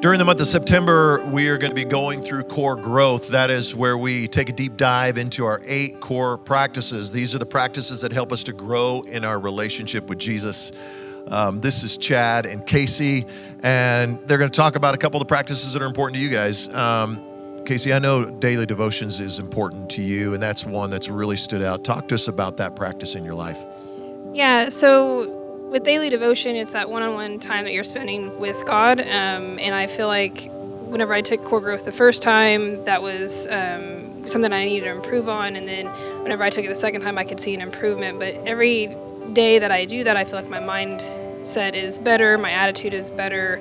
During the month of September, we are going to be going through core growth. That is where we take a deep dive into our 8 core practices. These are the practices that help us to grow in our relationship with Jesus. This is Chad and Kayci, and they're going to talk about a couple of the practices that are important to you guys. Kayci, I know daily devotions is important to you, and that's one that's really stood out. Talk to us about that practice in your life. Yeah, so with daily devotion, it's that one-on-one time that you're spending with God, and I feel like whenever I took core growth the first time, that was something I needed to improve on, and then whenever I took it the second time, I could see an improvement. But every day that I do that, I feel like my mindset is better, my attitude is better,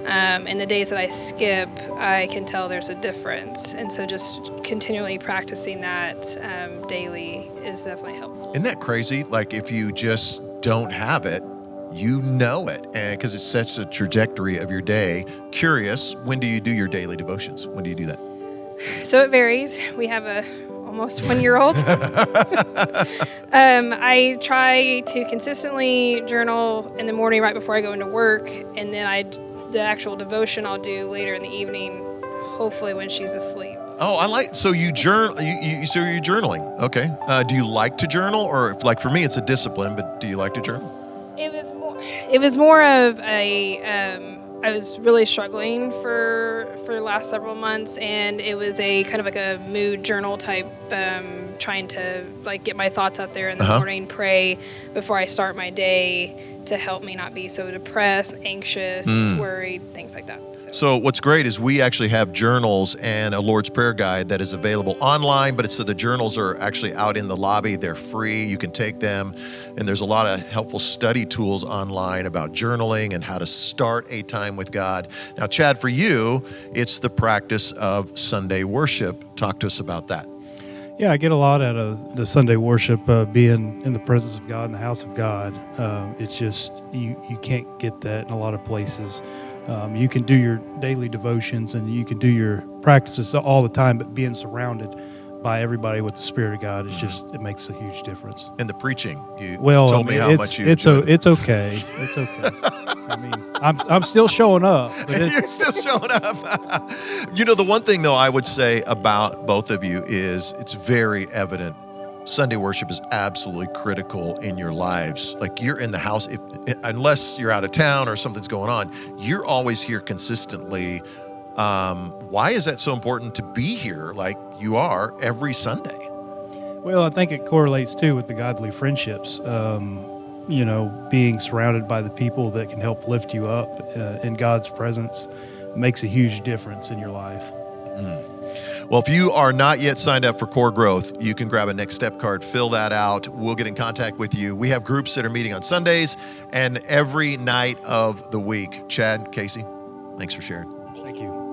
and the days that I skip, I can tell there's a difference. And so just continually practicing that daily is definitely helpful. Isn't that crazy? Like if you just don't have it, you know it, and because it sets the trajectory of your day. Curious, when do you do your daily devotions? When do you do that? So it varies. We have a almost 1-year-old. I try to consistently journal in the morning right before I go into work, and then the actual devotion I'll do later in the evening, hopefully when she's asleep. Oh, so you journal. So you're journaling. Okay. Do you like to journal, or like for me, it's a discipline? But do you like to journal? It was more of I was really struggling for the last several months, and it was a kind of like a mood journal type, trying to like get my thoughts out there in the morning, pray before I start my day to help me not be so depressed, anxious, worried, things like that. So what's great is we actually have journals and a Lord's Prayer guide that is available online, but so the journals are actually out in the lobby. They're free. You can take them, and there's a lot of helpful study tools online about journaling and how to start a time with God. Now, Chad, for you, it's the practice of Sunday worship. Talk to us about that. Yeah, I get a lot out of the Sunday worship, being in the presence of God, in the house of God. It's just, you can't get that in a lot of places. You can do your daily devotions and you can do your practices all the time, but being surrounded by everybody with the Spirit of God, it makes a huge difference. And the preaching, you told me how much you enjoy it. It's okay. It's okay. I mean, I'm still showing up. But You're still showing up. The one thing, though, I would say about both of you is it's very evident Sunday worship is absolutely critical in your lives. Like you're in the house, unless you're out of town or something's going on, you're always here consistently. Why is that so important to be here like you are every Sunday? Well, I think it correlates too with the godly friendships. Being surrounded by the people that can help lift you up in God's presence makes a huge difference in your life. Well, if you are not yet signed up for Core Growth, you can grab a Next Step card, fill that out. We'll get in contact with you. We have groups that are meeting on Sundays and every night of the week. Chad, Kayci, thanks for sharing. Thank you.